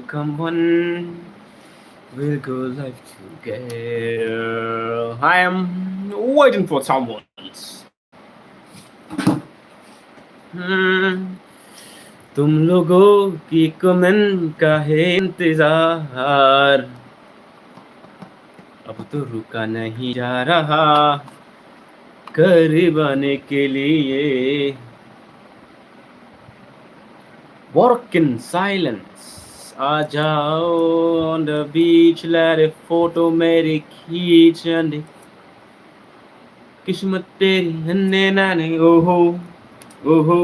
come on, we'll go live together. I am waiting for someone. Hmm, तुम लोगों की comment का है इंतजार, अब तो रुका नहीं जा रहा करीब आने के लिए. Walk in silence. आ जाओ on the beach, let a photo मेरी खींचन दे. किस्मत तेरी नन्हे नाने ओहो ओहो.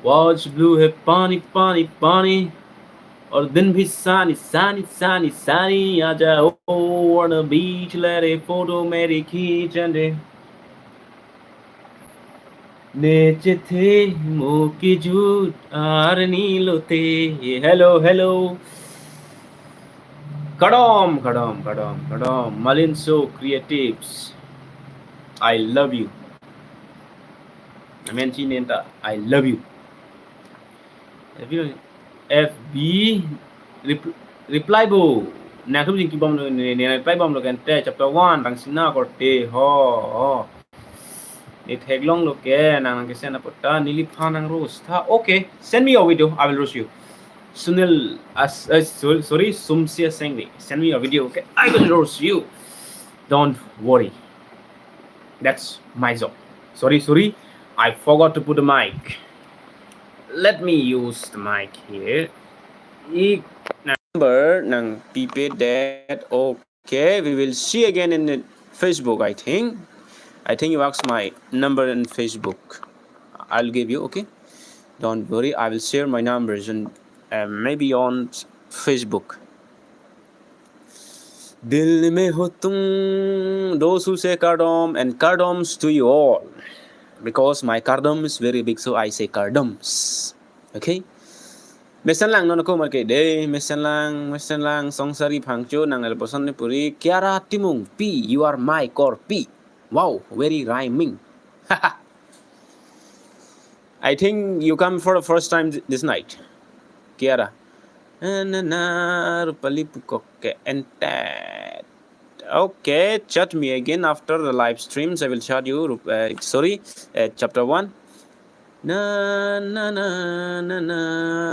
Watch blue है पानी पानी पानी, और दिन भी सानी सानी सानी सानी. आ जाओ on the beach, let a photo मेरी खींचन दे. नेचे थे मो की झूठ आर नीलोते. Hello hello. Kadam, kadam, kadam, kadam. Malinso Creatives. I love you. Mention nenta. I love you. FB reply bo. Na tu jing kibom ne reply bom lo kan te chapter 1 tang sina ko te ho ho. Ni tag long lo ke nang ke sena pota nili phanang roast tha. Okay, send me your video. I will roast you. Sunil sorry Sumsia Sengvi. Send me your video. Okay, I will roast you. Don't worry. That's my job. Sorry. I forgot to put the mic. Let me use the mic here. Number nang pipe that. Okay, we will see again in the Facebook. I think you asked my number in Facebook. I'll give you. Okay, don't worry. I will share my numbers and maybe on Facebook. Dil mein ho tum, those who say cardom, and cardoms to you all. Because my cardom is very big, so I say cardoms. Okay? Mesan lang no ko marke day, mesan lang song sari phangcho nang alposan ni puri Kiara Timung P, you are my core P. Wow, very rhyming. I think you come for the first time this night. Kiara. Okay, chat me again after the live streams. I will chat you. Chapter 1. Na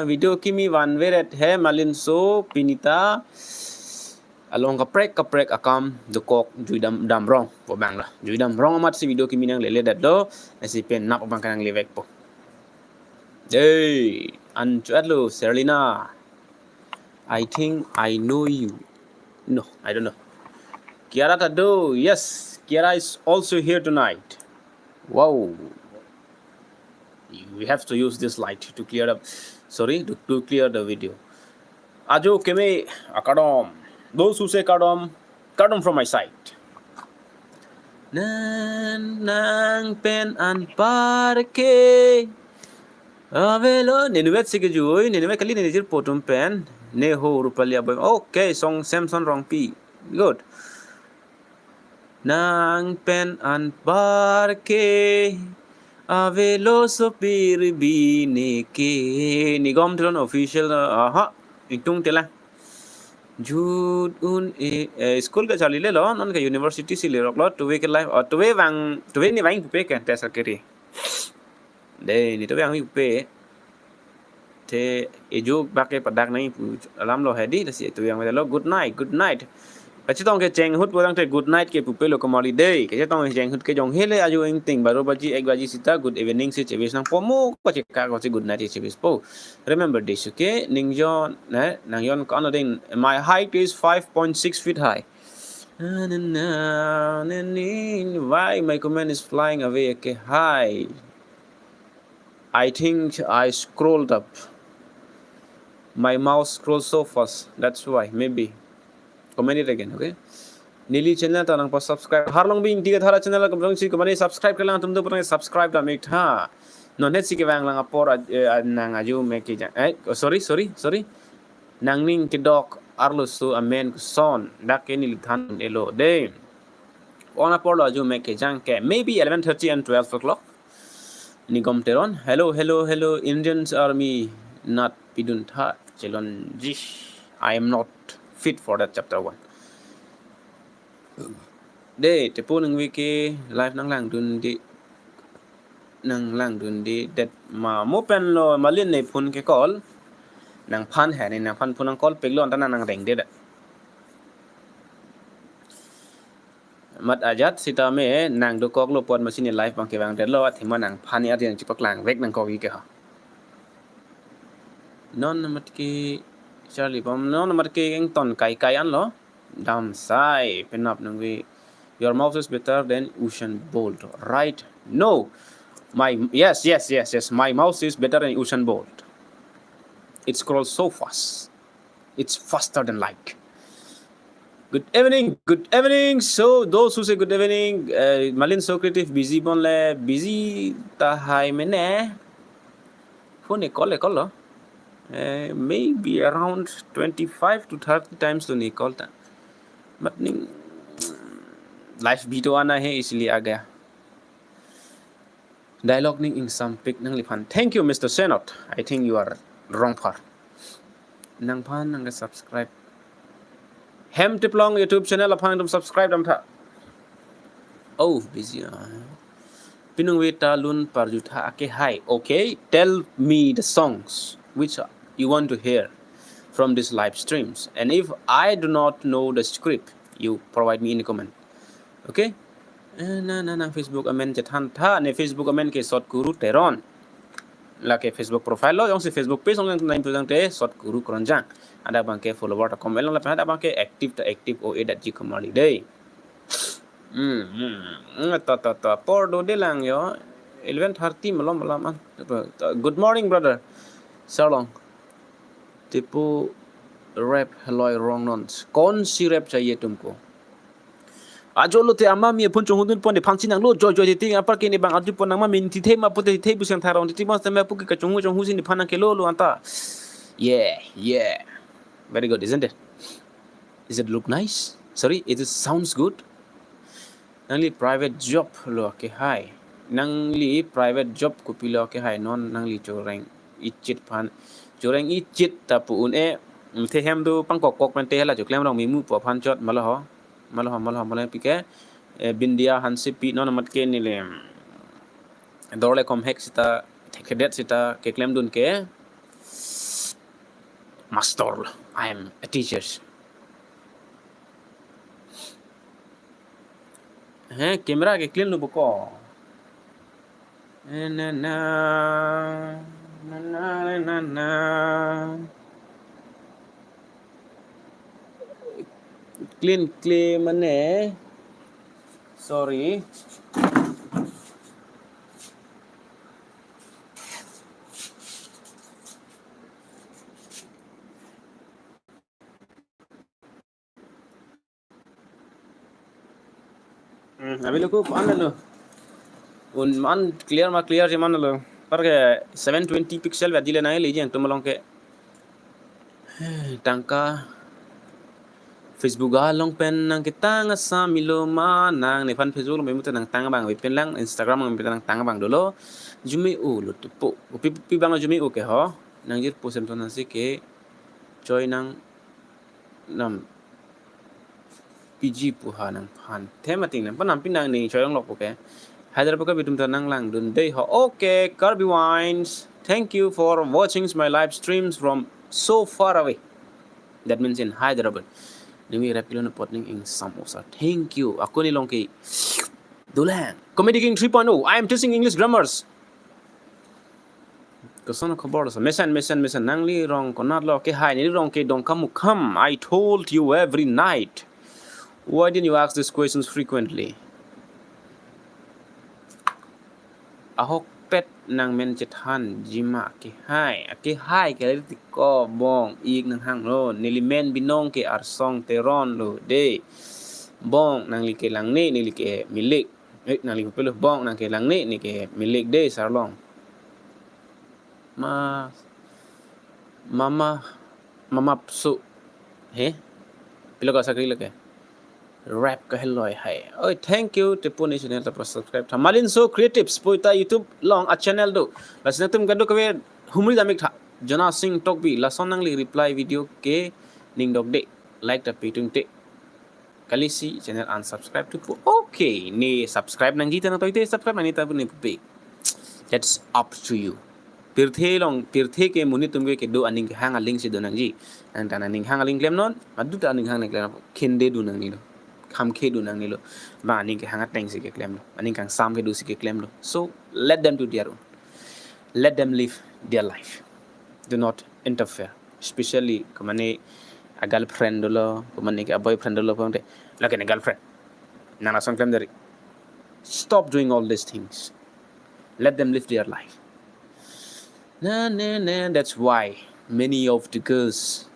video kimi one way at he malin so pinita along kaprek akam the cock juidam dam wrong for bangla juidam wrong amat si video kimi nang lele dat do nasi pen nap bang kanang levek po. Hey, anchuatlo Serlina. I think I know you. No, I don't know. Kiara Tado, yes, Kiara is also here tonight. Wow. We have to use this light to clear up. Sorry, to clear the video. Ajo keme akadom. Those who say kadom from my side. Nang pen an parke. Avelo nenuet sige joy nenuet kali nenijir potom pen ne ho rupalia boy. Okay, song Samson wrong P. Good. Nang pen an parke. Avelo sopir bine ke nigom telon official itung tela jud un school ka chali le lo non ka university si le rok lo tuwe ke live tuwe ni wang pe ka ta sakeri de ni tuwe ang pe te ejo bakke padak nai alam lo hedi ta si tuwe ang lo good night Kasi tong ke cheng hut bodang te good night ke pupe lo kamali day. Kasi tong cheng hut ke jong hele aju ing ting baru baji ek baji sita good evening si chebis nang pomo ko che ka ko si good night chebis po. Remember this okay? Ningjon nang yon ko ano din my height is 5.6 feet high. Why my comment is flying away? Okay, hi. I think I scrolled up. My mouse scrolls so fast. That's why maybe. Comment it again, okay? Nili channel ta nang pa subscribe. Har long bing tiga thara channel ka bang si ko mani subscribe ka lang tum do pa subscribe da make ha. No net si ke wang lang apor nang aju make ja. Sorry. Nang ning ke dok arlo su amen son dak ke nili than elo de. On apor lo aju make jang ke maybe 11:30 and 12 o'clock. Nigom teron. Hello Indians army. not pidun tha chelon jish. I am not fit for that chapter 1. Để te po nang wiki live nang lang dun di det ma mo pen lo malin nei phun ke call nang phan hai nei nang phan phun nang call peglon tan nang reng de mat ajat sita me nang do kok lo pon machine live bang ke bang det lo athi ma nang phan ya tiang chipak lang vek nang ko gi ke ha non mat ki Charlie bom non mat ki eng ton kai an lo dam sai penap nang wi your mouse is better than Usain Bolt right no yes my mouse is better than Usain Bolt. It scrolls so fast. It's faster than light. Good evening. So those who say good evening, Malin so creative, busy bonle, busy tahay mene. Phone call lo. Maybe around 25 to 30 times to call ta. But ning live video ana hai isliye aa gaya. Dialogue ning in some pic nang lipan. Thank you Mr. Senot. I think you are wrong part. Nang pan nang subscribe. Hem tiplong YouTube channel apang dum subscribe dam tha. Oh busy. Pinung weta lun parjutha ake hi. Okay, tell me the songs which you want to hear from these live streams. And if I do not know the script, you provide me in the comment. Okay? Na Facebook amen chathan tha ne Facebook amen ke short guru teron. La ke Facebook profile lo yong si Facebook page ong nang pujang te short guru kronjang. Ada bang ke follower ta comment lang la ada bang ke active o e.g kamali day. Ta por do de lang yo 11:30 malam. Good morning brother. Salong. Tipo rap hello wrong nons. कौन सी rap चाहिए तुमको? Ajo lo te ama mi pun chung hun pon de phangchin nang lo joy de ting apar ke ne bang adu pon nang ma min ti the ma pu te the bu sang tharong ti mas ma pu ke chung hu sin phan ke lo anta. Yeah. Very good, isn't it? Is it look nice? Sorry, it sounds good. Nangli private job lo ke hai. Nangli private job ko pilo ke hai non nangli choreng ichit phan choreng ichit ta pu un e the hem do pang kok man te la chu klem rong mi mu po phan chot malo pike bindia hansi pi non mat ke ni le dorle kom hek sita thekedet sita ke klem dun ke master I am a teacher. Camera ke clean lu buko na clean mane sorry अभी लोग को मान लो उन मान clear जे मान लो पर के 720 pixel Vaidi लेना है लीजिए तुम लोगों के tangka Facebook long pen nang kita nga sa miloma nang ne fan Facebook me muta nang tanga bang pen lang Instagram me nang tanga bang dolo jumi lo tupo pi bang jumi ke ho nang jir posem to nasi ke joy nang nam PG puha nang phan themating nang panam pinang ni joy lok ke Hyderabad ka bitum tanang lang dun day ho. Okay, Kirby Wines, thank you for watching my live streams from so far away. That means in Hyderabad. Nimi repilo na potning in samosa. Thank you. Ako ni long kay Dulang. Comedy King 3.0. I am teaching English grammars. Kasano kabor sa mesan nangli rong konat lo ke hai ni rong ke dong kam. I told you every night. Why didn't you ask these questions frequently? Ahok pet nang men chethan jima ke hai ke ti ko bong ik nang hang lo nilimen binong ke arsong teron lo de bong nang li ke lang ni li ke milik nang li pelu bong nang ke lang ni ke milik de sarlong mama su pilo ka sakri lake rap ka helloy hai oi thank you tipuni channel ta subscribe Malin so creative spoita YouTube long a channel do lasna tum gado ka humri damik tha Jona Singh Tokbi lason nang li reply video ke ning dog de like ta pitung te kalisi channel unsubscribe to okay ni subscribe nang kita na toite subscribe nang ta ni pe that's up to you pirthe ke muni tumge ke do aning hang a link si do nang ji ang ta aning hang a link lem non adu ta aning hang klem khende du nang ni lo kham khe du nang ni lo ba aning ke hang a teng si ke klem lo aning kang sam ke du si ke klem lo so let them do their own, let them live their life, do not interfere, especially kamane a girlfriend lo kamane ke a boyfriend lo pamte like a girlfriend nana song klem dari stop doing all these things, let them live their life. That's why many of the girls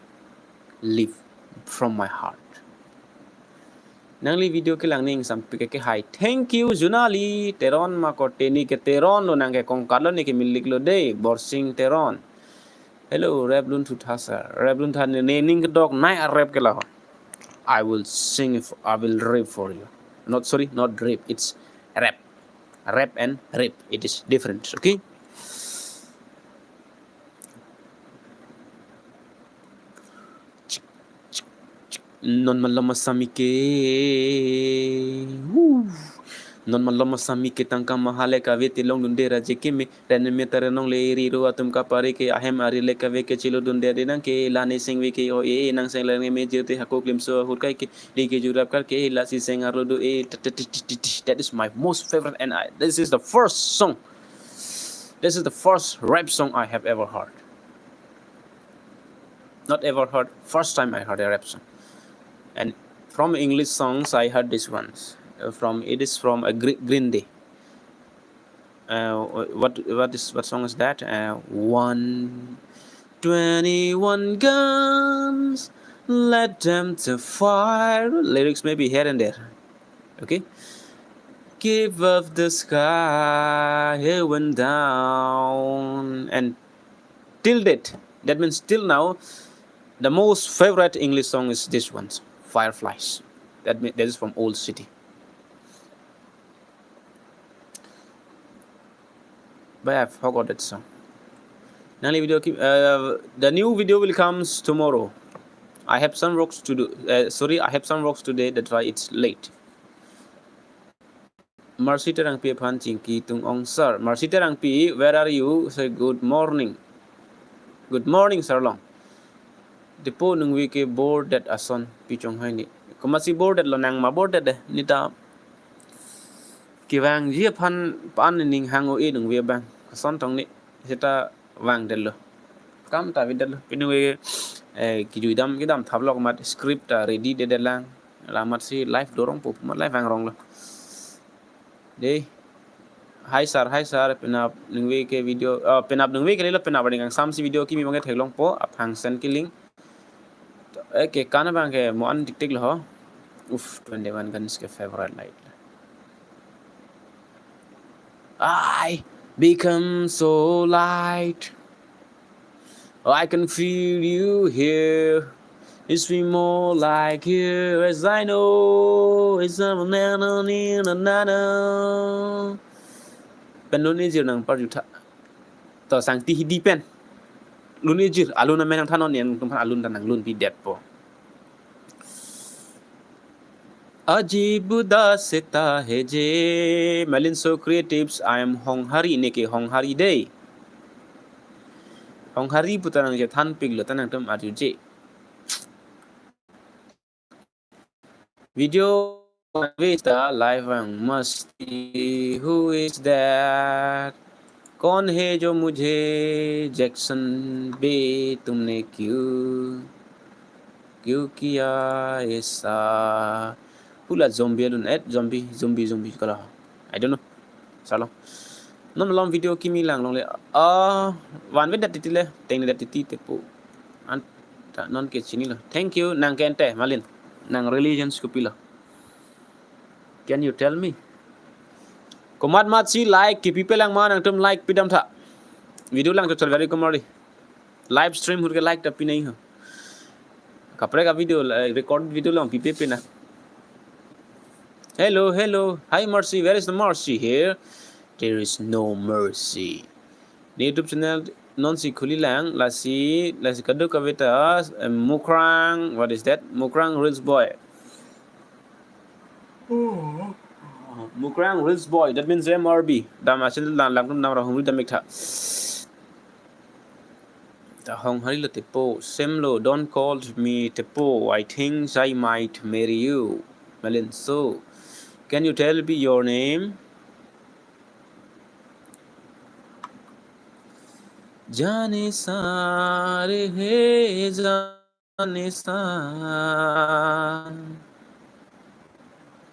live from my heart. Nangli video ke lang ning sampai ke hi. Thank you Junali Teron makote ni ke Teron lo nang ke kongkalo ni ke milik lo de borsing Teron. Hello Reblun Tuthasa. Reblun Than ne ning ke dog nai a rap ke la. I will sing if I will rap for you. Not rap. It's rap. Rap and rap. It is different. Okay. Non malama samike non malama samike tangka mahale ka vete long dundera jeke me ren me tare nong le ri ro atum ka pare ke ahem ari le ka ve ke chilo dunde de nang ke lane sing ve ke o e nang sing le me jete hako klim so hur kai ke de ke jurap kar ke la si sing aro do e that is my most favorite and this is the first rap song I have ever heard. Not ever heard, first time I heard a rap song. And from English songs, I heard this ones. It is from a Green Day. What song is that? 121 guns, let them to fire. Lyrics maybe here and there. Okay. Give up the sky, heaven down, and till date. That means till now, the most favorite English song is this one. Fireflies. That is from Old City. But I forgot that song. The new video will come tomorrow. I have some works to do. I have some works today. That's why it's late. Mercy terang pi pan cingki tung ong sir. Mercy terang pi, where are you? Say good morning. Good morning, sir long. Depo nung wiki board that ason pichong hai ni. Kumasi board that lo nang ma board that nita. Kiwang jia pan ning hango e nung wi bang. Ason tong ni sita wang that lo. Kam ta vid that lo. Pinu we kidam thablok mat script ready de lang. Lamat si live dorong pop mat live wang rong lo. De Hi sir, penap nung wi ke video penap nung wi ke lo penap ding sam si video ki mi mangai thaglong po ap hang sen ki link. Okay, kana bang ke mo an tik lo. Uff, 21 guns ke favorite light. I become so light. Oh, I can feel you here. It's me more like here as I know. It's a banana. Penoni jir nang par juta. To sang ti hidi pen. Luni jir alun na menang thanon yen tum alun tanang lun pi det po. Ajib udasita hai je. Melin So Creatives. I am Hong Hari neke Hong Hari day. Hong Hari putanang je than pig lo tanang tum aju je. Video Vista live masti. Who is that? कौन है जो मुझे Jackson बे तुमने क्यों किया ऐसा pula zombie alun zombie kala I don't know salah non long video kimi lang long le wan with that titile teng that titi tepu an non ke chini lo thank you nang kente malin nang religions ko pila can you tell me Komat mat si like ki people lang man ang tum like pidam tha video lang to chal very komari live stream hurke like ta pi nahi ho kapre ka video recorded video lang pi pe na hello hi Mercy, where is the Mercy here? There is no mercy. YouTube channel non si khuli lang la si kadu kavita mukrang. What is that? Mukrang rich boy. Mukrang rich boy. That means MRB. Damasil lang nam rahung damik tha. The hong harilo tepo. Semlo, don't call me tepo. I think I might marry you. Malin, so can you tell me your name? जाने सारे है जाने सार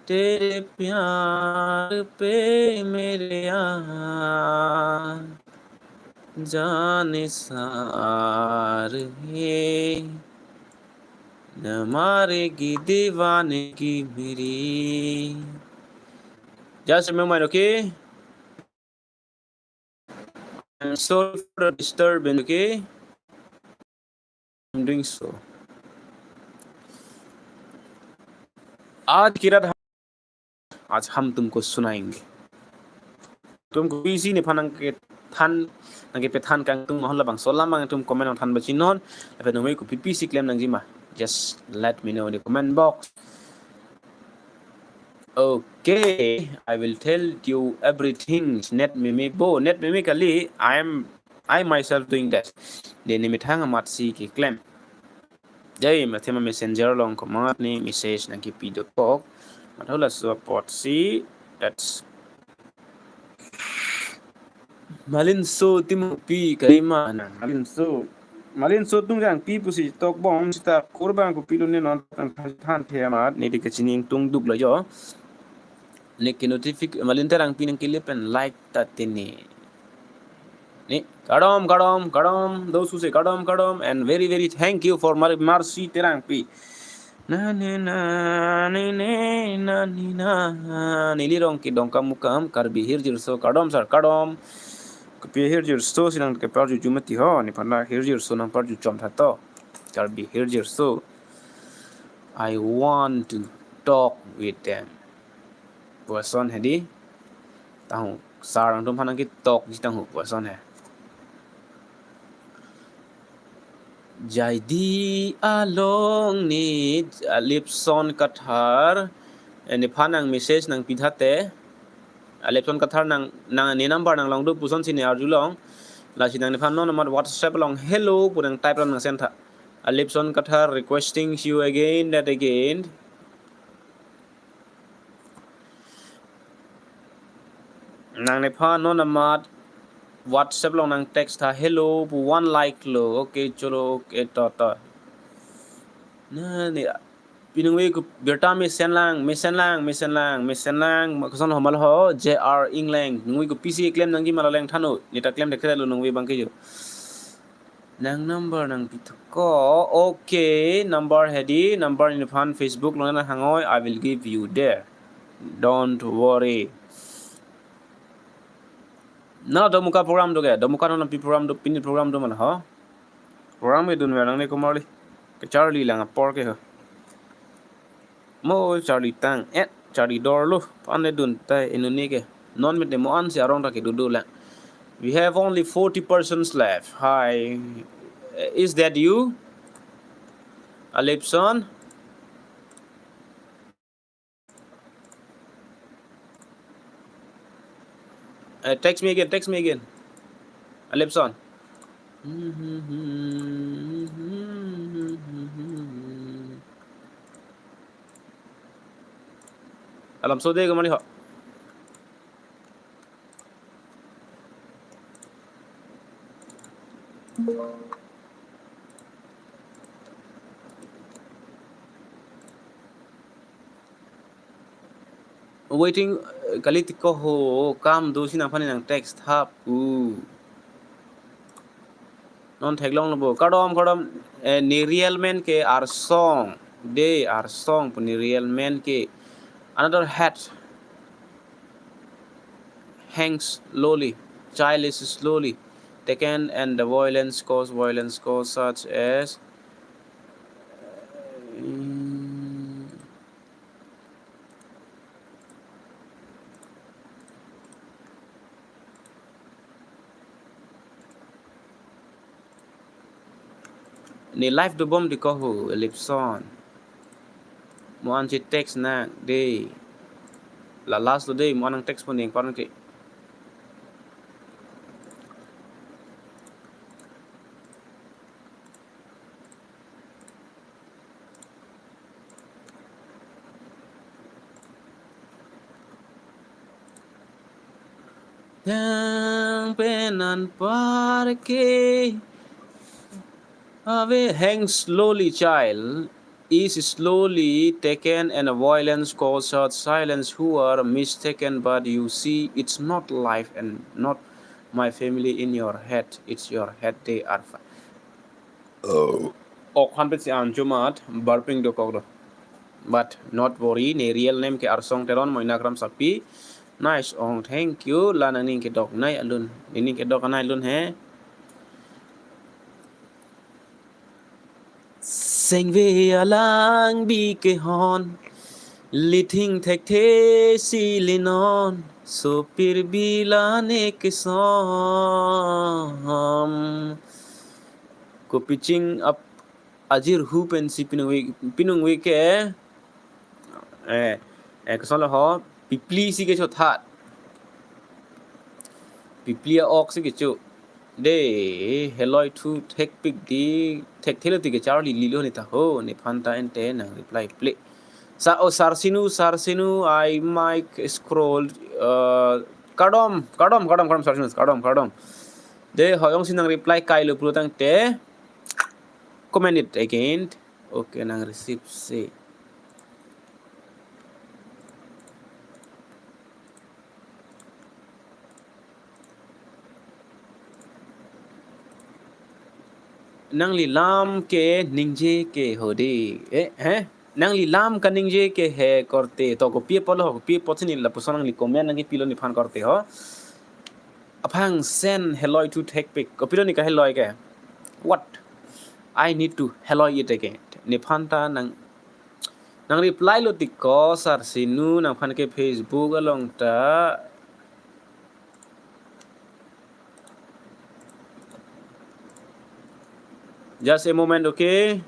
तेरे प्यार पे मेरे यार जाने सार है न मारेगी दीवाने की मेरी. Just remember, okay? I'm sorry for the disturbance, okay? I'm doing so. आज की रात आज हम तुमको सुनाएंगे. तुमको इसी ने फनंग के थान नंगे पे थान कang tung mahon labang solam bang tum comment on than bachinon pe no ko pipi si claim nang jima. Just let me know in the comment box. Okay, I will tell you everything. Net meme bo net meme kali I myself doing that. De ni mithang amat si ki claim. Jai mathema messenger long command ni message nang ki pido talk. Mathola support si that's Malin so timu pi karima na Malin so tung jang pi pusi tok bom sita kurban ko pilo ne non than thema ni de kachining tung duk la yo ne ki notific malin tarang pinang kilip and like tatini ni kadom those who say kadom and very thank you for mercy terang pi na ne na ne ne na ni na ni lirong ki dongkam mukam karbi hirjir so kadom sir kadom here your so sinang ke parju jumati ho ni phana here your so nang parju chom tha to karbi here your so I want to talk with them person hedi tahu sarang tum phana ki talk ji tahu person hai jadi along ni lipson kathar ni phanang message nang pithate lipson kathar nang ni number nang long du puson sini arjulong la sinang ni phan no number WhatsApp long hello purang type lang nang send tha Lipson Kathar requesting you again that again nang ne pha no namat WhatsApp long nang text tha hello pu one like lo okay cholo okay to na ni pinung we ku berta me sen lang mason homal ho JR England ngui ku PC claim nang gi malalang thano ni ta claim de khela lo nang we bang ke jo nang number nang pitko okay number hedi number in fan Facebook lo na hangoi I will give you there don't worry na do muka program do ga do muka no pi program do pin program do man ha program me dun nang ne ko marli ke Charlie lang por ke ha mo Charlie tang Charlie dor lo pan ne dun tai enuni ke non me de mo an se arong ta ke do la we have only 40 persons left hi is that you Alipson text me again Alipson alam so de mani ho waiting kalit ko ho kam do sina phani nang text hap non theglong lo kadom ni real men ke are song they are song ni real men ke another hat hangs slowly child is slowly taken and the violence cause such as ni live do bom di ko hu ellipson mo an chi text na de la last day mo an text pon ning kon ke yang penan parke ave hang slowly child is slowly taken and a violence calls out silence who are mistaken but you see it's not life and not my family in your head it's your head they are ok han bet si an jumat barping do ko but not worry ne real name ke arsong teron moina kram sapi nice ong thank you lana ning ke dok nai alun ning ke dok nai alun he sing ve alang bi ke hon liting thek the si linon so pir bilane ke som ko pitching up ajir hupen si pinung we ke ke son la ho pipli si ke cho that piplia ok si ke chu de heloi thu tek pic di tek thele ti ke charlie lilo ni ta ho ni phanta ente na reply play sa o sarsinu I mic scroll kadom sarsinu kadom de hoyong sinang reply kai lo pru tang te comment it again okay nang receive say nang li lam ke ningje ke hode nang li lam ka ningje ke he korte to ko pie polo ko pie potini la pusonang li comment nang pilo ni phan korte ho aphang send hello to take pic ko pilo ni ka hello ke what I need to hello it again ni phanta nang reply lo ti ko sar sinu nang phan ke Facebook along ta just a moment okay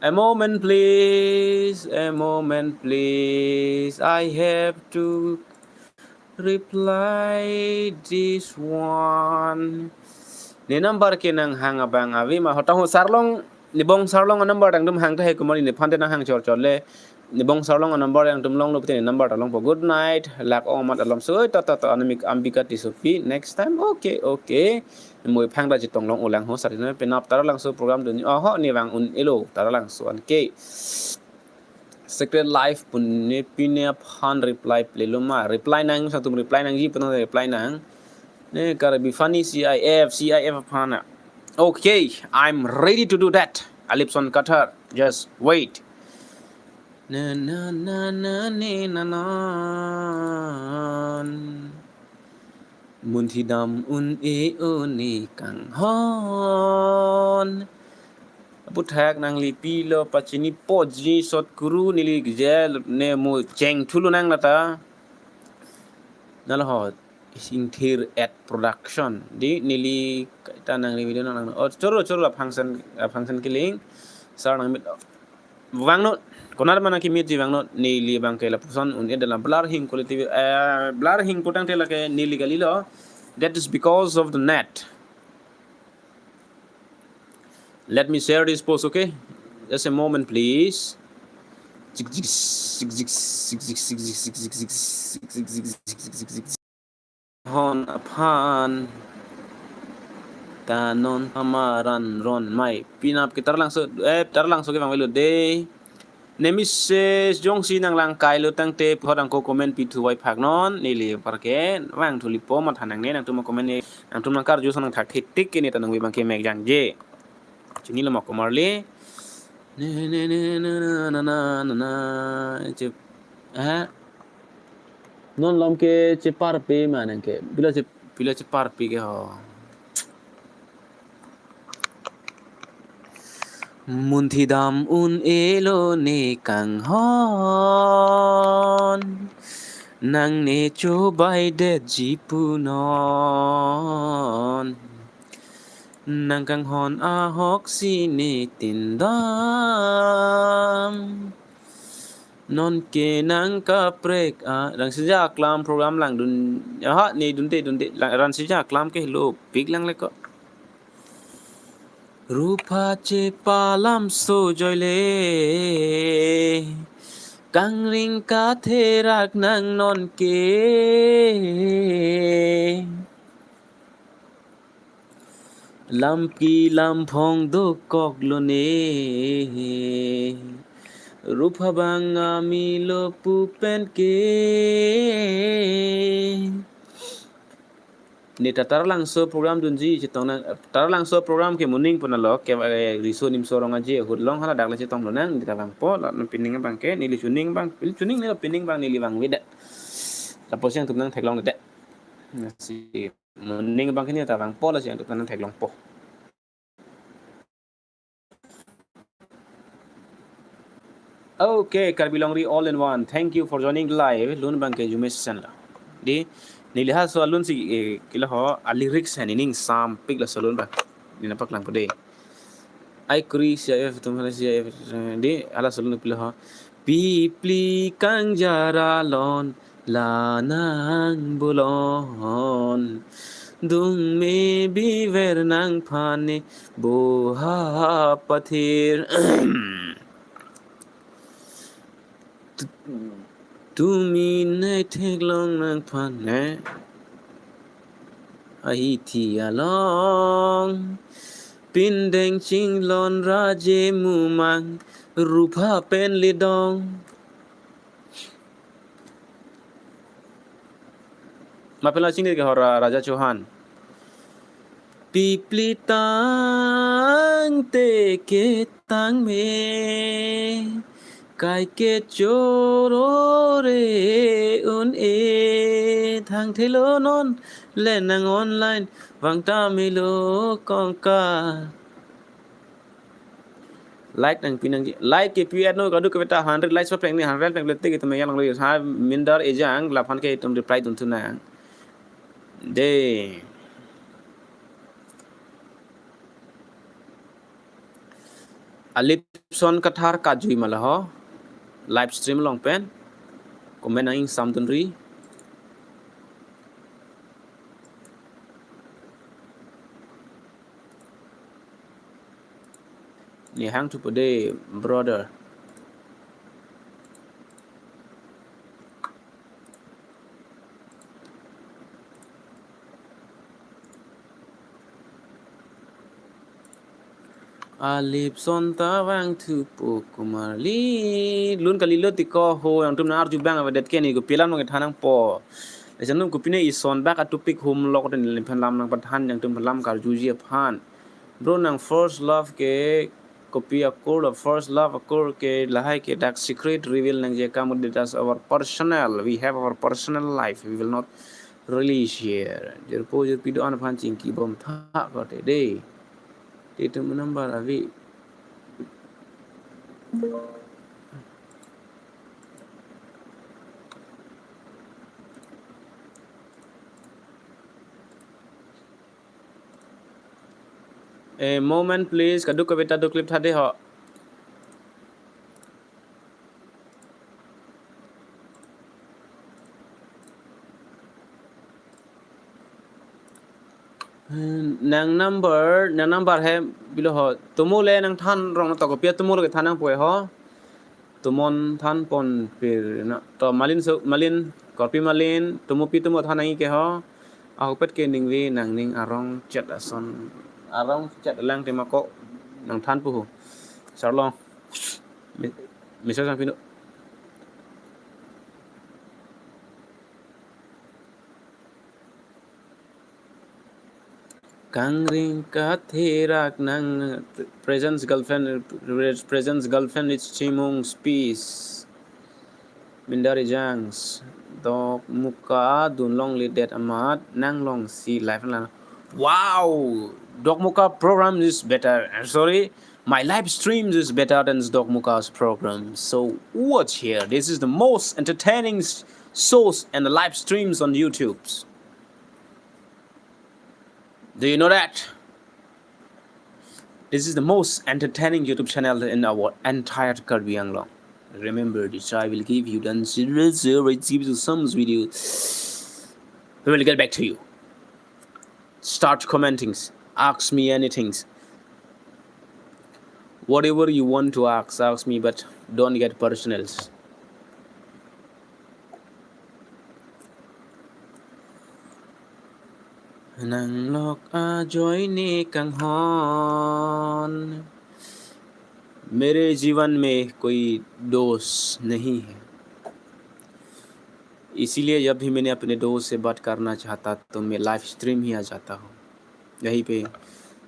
a moment please I have to reply this one ni number ke nang hang abang avi ma hota ho sarlong ni bong sarlong number dang dum hang ta he kumari ni phante nang hang chor chor le ni bong sarlong number yang dum long lo pte number ta long po good night lak o mat alom so ta anamik ambika ti sopi next time okay moi phang da jitong long ulang ho sar ne penap tar lang so program dun ho ni wang un elo tar lang so an ke secret life pun ne pine phan reply pleluma reply nang sa tum reply nang ji pun reply nang ne kar bi funny CIF phana okay I'm ready to do that Alipson Qatar just wait na ne na munthi dam un e o ni kang hon puthak nang li pilo pachini poji sot kuru nili gel ne mo cheng thulu nang lata nal ho sinthir at production di nili ta nang li video nang choro function killing sar nang mit wang no konar mana ki mit wang no nili bang ke la puson un edala blur hing quality blur hing putang tela ke nili galilo that is because of the net let me share this post okay just a moment please hon aphan kanon amaran ron mai pinap kita tarlang so ke bang velo de nemises jong si nang lang kai lo tang te phodang ko comment pi thu wai phak non ni li parke wang thuli po ma thanang ne nang tu ma comment ne nang tu nang kar ju sanang thak thik tik ke ni tanang wi bang ke mek jang je chini lo ma ko marle na che non lom ke che par pe ma nang ke bila che par pe ke ho munthi dam un elo ne kang hon nang ne cho bai de ji pu non nang kang hon a hok si ne tin dam non ke nang ka prek a lang sija klam program lang dun ha ni dun te ran sija klam ke lo pik lang le ko rupache palam so joyle kangring ka therak nang non ke lampi lampong do kok lo ne rupa banga milo pupen ke ni tatarlang so program dunji chitong na tatarlang so program ke muning punalo ke riso nim so ronga je hudlong hala dakla chitong lo nang ditawang po la pining bang ke ni li chuning bang ni pining bang ni li bang weda la po siang tumnang theklong de si muning bang ke ni tawang po la siang tumnang theklong po okay karbilongri all in one thank you for joining live lun bang ke jumesh san la di ni liha so lun si kila ho a lyrics and ning sam pik la solun ba ni na paklang po de ai kuri CIF tumhala CIF di ala solun pila ho pipli kang jaralon lanang bulon dung me biver nang phane boha pathir তুমি নাই ঠেকলং nang phane ahi thi along pindeng ching lon raje mumang rupa pen lidong mapela ching ke hora Raja Chauhan pipli tang te ke tang me cái kết choro re un e thang thế lô non lên nàng online vang ta mi lô con ca like nang pinang like ke pi no kadu ke ta 100 likes pa peng ni 100 peng lette ke tme yang lo ha mindar ejang la phan ke tum reply tun thuna de alipson kathar ka jui mala ho live stream long pen comment ang samdun ri ni hang to pode brother alip son tawang tu pokumali lun kali lo tiko ho yang tum na arju bang awadet ke ni go pilan mo thanang po le janum ko pine i son bak atupik hum lok den len phan lam nang pathan yang tum lam kar juji phan bro nang first love ke copy akor of first love akor ke lahai ke dark secret reveal nang je kam details our personal we have our personal life we will not really share therefore je pido an phan ching ki bom tha ko te de itu menambah lagi a moment please kaduk kavita do clip thade ho nang number hai bilo ho tumule nang than rong to ko pia tumule ke thanang poi ho tumon than pon pir na to malin korpi malin tumupi tumo thanai ke ho au pet ke ning vi nang ning arong chat ason arong chat lang te mako nang than pu sarlong misal sang pino Kangring ka therak nang presence girlfriend is chimong's peace mindari jangs dok muka dun long lidet amat nang long si life lan wow dok muka program is better I'm sorry my live streams is better than dok muka's program so watch here this is the most entertaining shows and the live streams on YouTube. Do you know that? This is the most entertaining YouTube channel in our entire Karbi Anglong. Remember this, I will give you the give you some videos. We will get back to you. Start commenting. Ask me anything. Whatever you want to ask me, but don't get personals. Nang lok a joy ne kang hon. मेरे जीवन में कोई दोस्त नहीं है, इसीलिए जब भी मैंने अपने दोस्त से बात करना चाहता तो मैं लाइव स्ट्रीम ही आ जाता हूँ। यहीं पे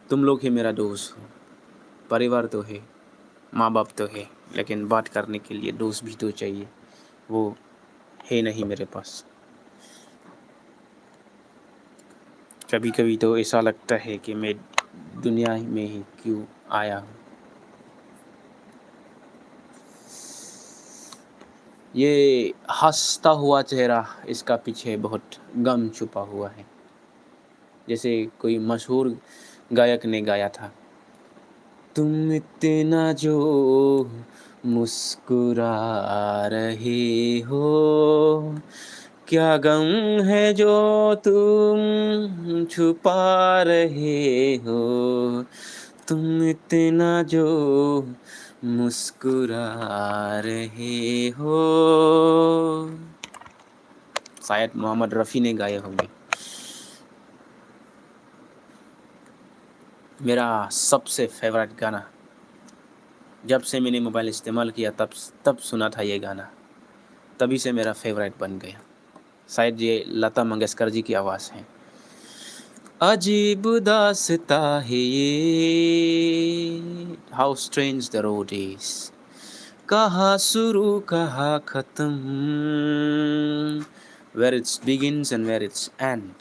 तुम लोग ही मेरा दोस्त हो। परिवार तो है, माँ बाप तो है, लेकिन बात करने के लिए दोस्त भी तो चाहिए, वो है नहीं मेरे पास। कभी कभी तो ऐसा लगता है कि मैं दुनिया में ही क्यों आया हूँ। ये हंसता हुआ चेहरा, इसका पीछे बहुत गम छुपा हुआ है। जैसे कोई मशहूर गायक ने गाया था, तुम इतना जो मुस्कुरा रहे हो, क्या गम है जो तुम छुपा रहे हो, तुम इतना जो मुस्कुरा रहे हो। शायद मोहम्मद रफ़ी ने गाए होंगे। मेरा सबसे फेवरेट गाना, जब से मैंने मोबाइल इस्तेमाल किया तब सुना था ये गाना, तभी से मेरा फेवरेट बन गया। शायद ये लता मंगेशकर जी की आवाज़ है। अजीब दास्ता है ये, how strange the road is, कहाँ शुरू कहाँ खत्म, where it's begins and where it's end,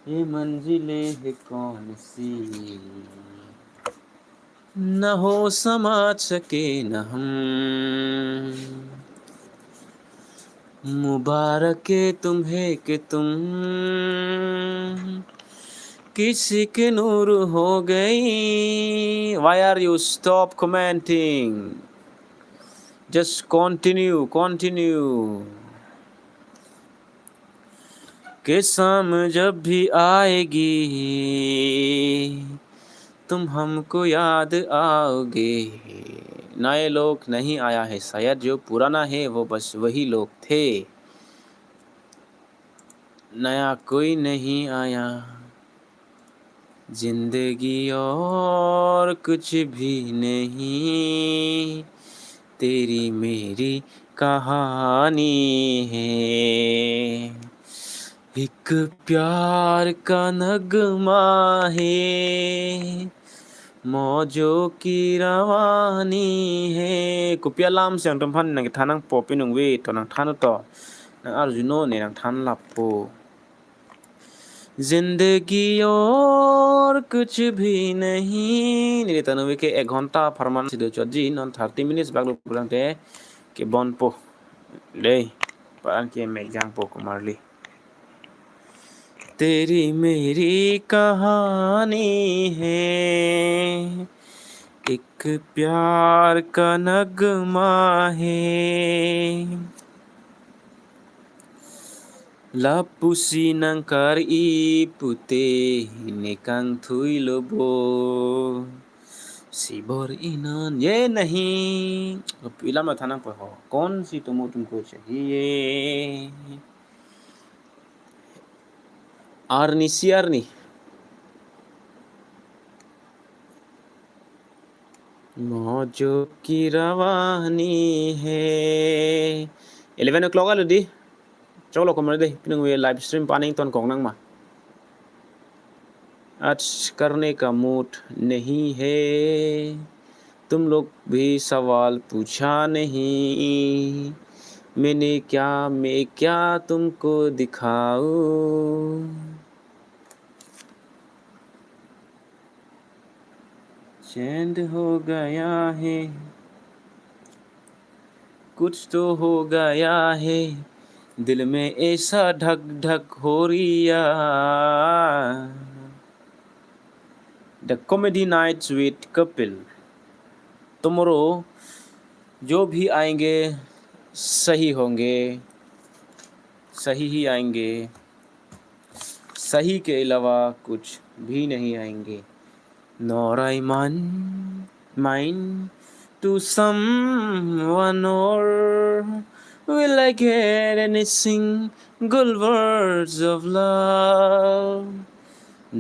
ये मंजिलें है कौन सी, न हो समझ सके न हम, मुबारक तुम्हें कि तुम किसी के नूर हो गई। Why are you stop commenting? Just continue. कि शाम जब भी आएगी तुम हमको याद आओगे। नए लोग नहीं आया है, शायद जो पुराना है वो बस वही लोग थे, नया कोई नहीं आया। जिंदगी और कुछ भी नहीं, तेरी मेरी कहानी है, एक प्यार का नगमा है, मौजों की रवानी है। कुपिया लाम से अंतम फन नंग थानंग पोपी नंग वे तो नंग थानो तो नंग अर्जुनो ने नंग थान लापो। जिंदगी और कुछ भी नहीं निरे तनुवे के 1 घंटा फरमान सिदो चजी नन 30 मिनट्स बागलो पुरंते के बन पो ले पान के मेजांग पो कुमारली। तेरी मेरी कहानी है, एक प्यार का नगमा है, Lapusi ng karipute nikang thuy lobo सिबोर इनान ये नहीं। पीला में था ना पर हो, कौन सी तुमको चाहिए। आर्नी सियारनी मौजों की रवानी है। 11 o'clock आ दी चलो कमरे दे पिनंग वे लाइव स्ट्रीम पानी तो कौन नंग मा आज करने का मूड नहीं है। तुम लोग भी सवाल पूछा नहीं, मैं क्या तुमको दिखाऊं। चैन हो गया है कुछ तो हो गया है दिल में ऐसा ढक ढक हो रिया the comedy nights with Kapil tomorrow जो भी आएंगे सही होंगे सही ही आएंगे सही के अलावा कुछ भी नहीं आएंगे nor I mind to someone or will I get any single words of love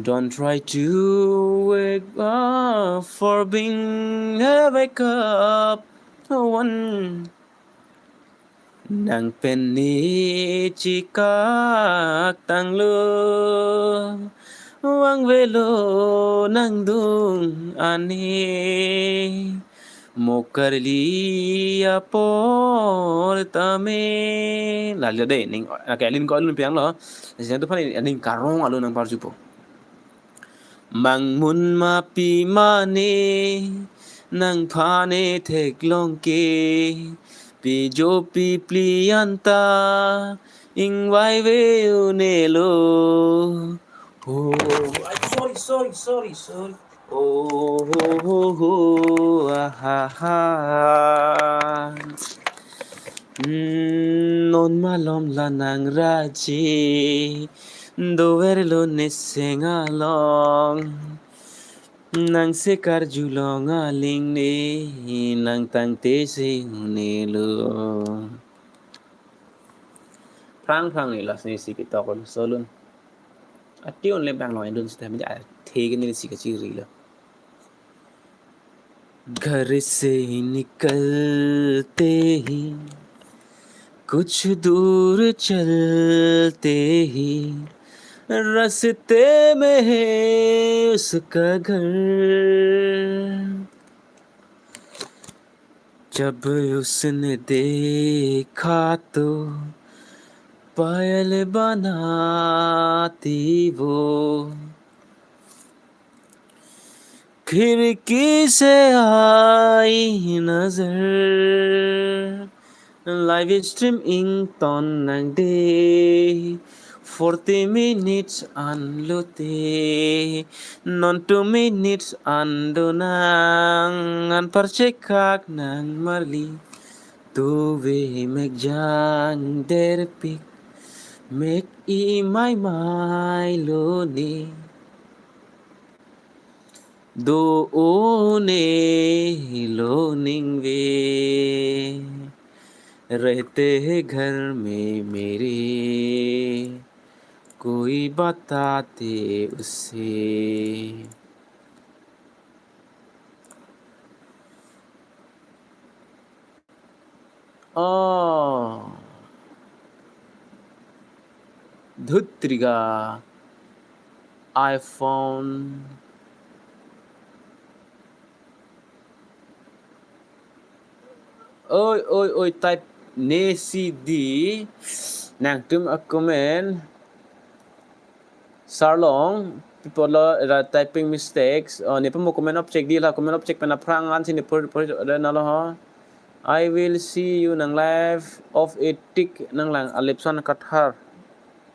don't try to wake up for being a wake up one nang penny chikak tang lu wang velo nang dung ani một कर लिया portame là để ninh cái linh coi luôn tiếng đó sẽ tôi phát hiện ninh cả rong luôn nang parjupo mang mun ma pi ma ne nang phane thek long ke pi jo pi plianta ing vai ve ne lo oh sorry oh ah ha non malom la nang raji doverlo nesengalong nang sekar julong aling ni nang tang te sing ni lo prang ni las ni sikit ako solon ati on le bang lo endun sta me ja thege ni sikit chiri lo घर से निकलते ही कुछ दूर चलते ही रास्ते में है उसका घर जब उसने देखा तो पायल बनाती वो खिड़की से आई नजर live streaming ton ng day 40 minutes anlote non 2 minutes ando nang an parchekak ng marli tuwe megjang derpik mek I my loni doone loning वे रहते हैं घर में मेरे कोई बताते उसे धुत्रिगा I found oi type nesi di nang tum a comment sarlong people are typing mistakes ne pa mo comment object di la comment object pa na prangan sin per na lo ha I will see you nang live of etik nang lang alepson kathar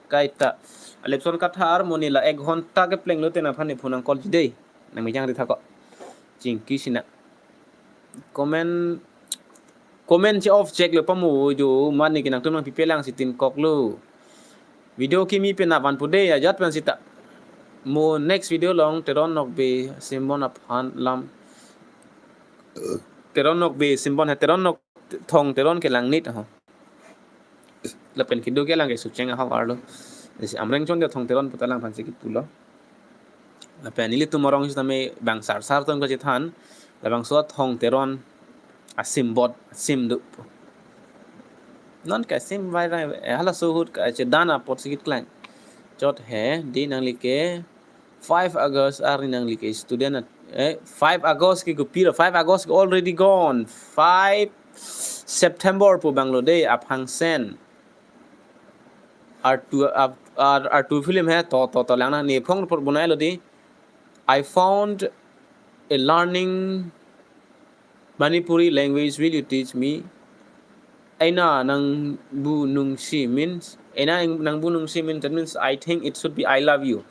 kaita alepson kathar monila 1 ঘন্টা ke pleng lo te na phane phunang call dei nang mi jang ri thako chingki sina comment si off check lo pamu jo man ni kinang tumang pipelang sitin kok lo video kimi penapan pude ya jat pan sita mo next video long teron nok be simbon ap han lam teron nok be simbon teron nok thong teron ke lang nit ha la pen kido ke lang ke su chenga ha warlo isi amreng chon de thong teron putalang pan sikit pulo la pen ili tumorong sa me bang sar tong ko jithan la bang so thong teron asim bot asim du non ka sim vai hala so hut ka che dana pot sikit klang chot he di nang like 5 August ari nang like student 5 August ki gupira 5 August already gone 5 September po Bangladesh ap hangsen R2 film hai to lang na ni phong por bunai lo di I found a learning Manipuri language will you teach me Aina nang bu nungsi means aina nang bu nungsi means that means I think it should be I love you.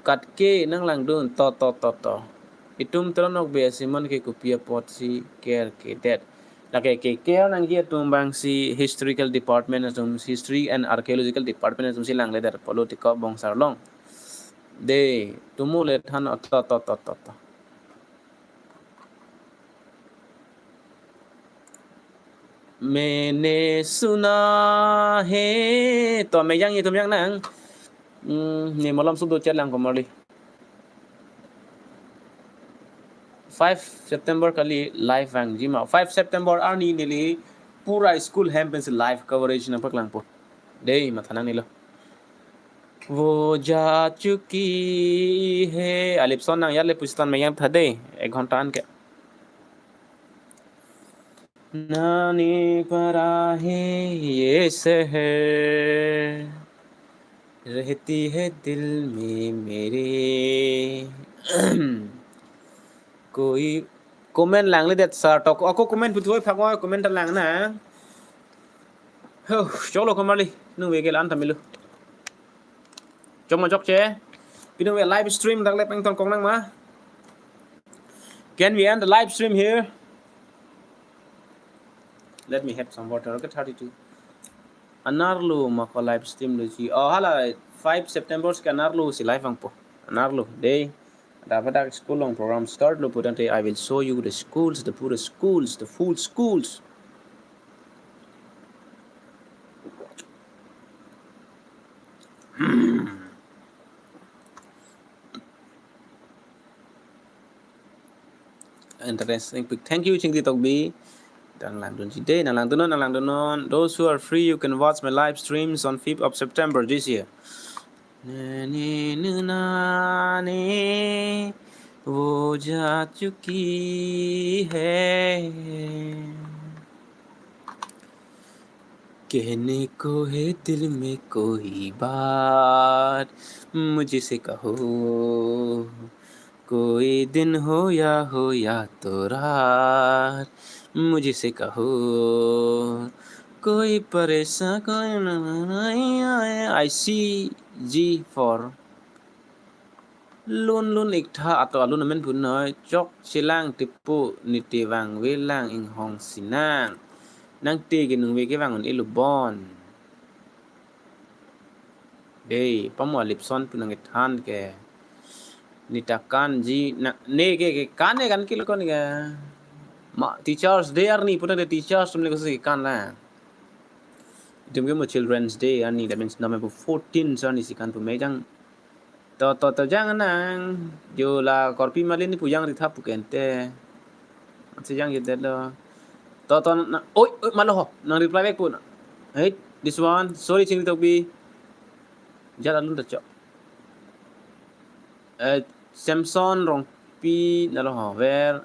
Kat ke nang lang dun to. Itum teronok be simon ke kupia pot si care ke that. Lake ke care nang dia tumbang si historical department asum history and archaeological department asum si lang leder politika bong sarlong. De tumule than to. मैंने सुना है तो मैं yang itu yang nang ni malam sudah chat lang kembali 5 September kali live ang jima 5 September ani nili pura school hampens live coverage na paklang po day mathanang nilo वो जा चुकी है अलिप्सन nang yale pustan mayang thade 1 घंटा an के नानी परा है ये शहर रहती है दिल में मेरे कोई comment lang le det sa to ako comment putoi phagoi comment lang na ho cholo komali nu we gel an tamilu chong ma chok che pinu we live stream dak le pang ton kong nang ma can we end the live stream here let me have some water okay 32 anarlo ma ko live stream lo ji oh hala 5 September ka anarlo si live ang po anarlo day dapat school long program start lo putante I will show you the schools the pura schools the full schools interesting thank you Chingdi Tokbi Nang lang dun si day, nang lang dunon. Those who are free, you can watch my live streams on 5th of September this year. वो जा चुकी है कहने को है दिल में कोई बात मुझसे कहो कोई दिन हो या तो रात मुझसे कहो कोई परेशान कोई नहीं आए I see G for luôn ik tha ato alun men pun noi chok silang tipu niti wang we lang ing hong sinang nang ti ke nung we ke wang on ilubon dei pamo lipson punang ithan ke nitakan ji ne ke kan ne kan kil kon ke ma teachers day arni puna de teachers tumle ko se kan la Dimge children's day ani that means November 14 sa ni sikan pu mejang to jang nang yo la korpi malin ni pujang ritha pukente se jang yete lo to oi malo nang reply back pun hey this one sorry ching to be jala lun ta Samson rong pi nalo ho where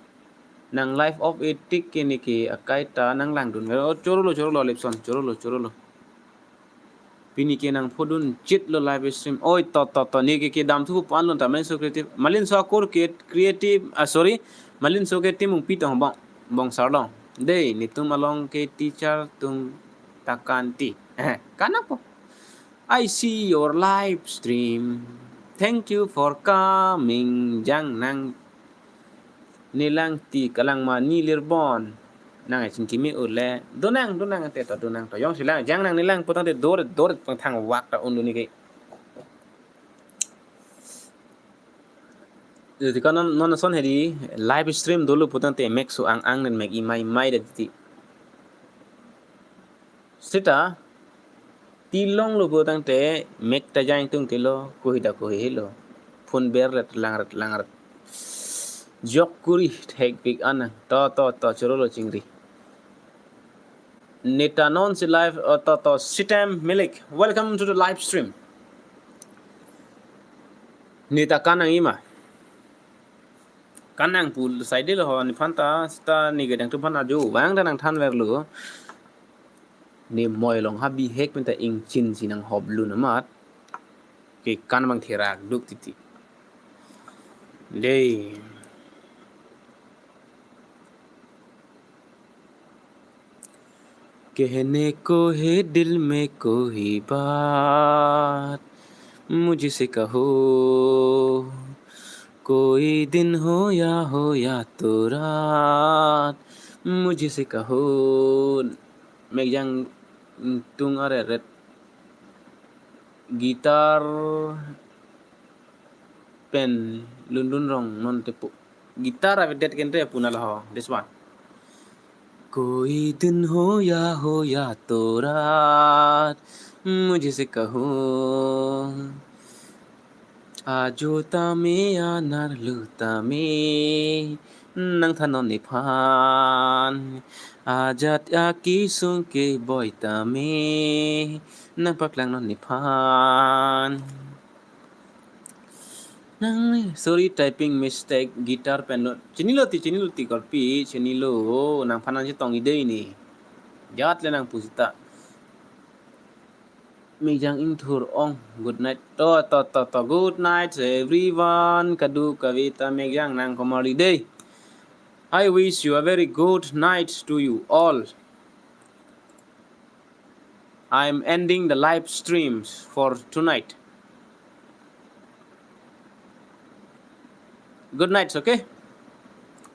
nang life of etik kini ki akai ta nang lang dun choro lo lepson choro lo pini ke nang phodun chit lo live stream oi to ni ke dam thu pan lo ta men so creative malin so kor creative sorry malin so ke tim pi to bong sar long dei ni tum along ke teacher tum takanti kanapo I see your live stream thank you for coming jang nang nilang ti kalang ma ni lirbon nang chin kimi ule donang te to donang to yong silang jang nang nilang potang de dor pang thang wak ta undu ni ke jadi kan non son hedi live stream dulu potang te mek so ang nen mek mai de ti sita tilong lo potang te mek ta jang tung ke lo ko hilo phone ber lat lang Jokuri take big ana to choro lo chingri Netanon si live to Sitam Milik welcome to the live stream Neta kanang ima kanang pul side lo ni phanta sta ni gedang tu phana ju wang danang than ver lo ni moi long habi hek penta ing chin sinang hob lu na mat ke kan bang therak duk titi dei कहने को है दिल में कोई बात मुझसे कहो कोई दिन हो या तो रात मुझसे कहो megang tung areret gitar pen lun rong non tepu gitar avet kente punal ho this one कोई दिन हो या तो रात मुझसे कहो आजो tame anarlu tame nang thanon nipan ajat aki sungke boy tame nang paklang non nipan nang sorry typing mistake guitar pen chinilo ti korpi chinilo nang panan si tong ide ini jat le nang pusita Mijang intur ong good night to good night everyone kadu kavita megjang nang komali day I wish you a very good night to you all. I'm ending the live streams for tonight. Good night, okay?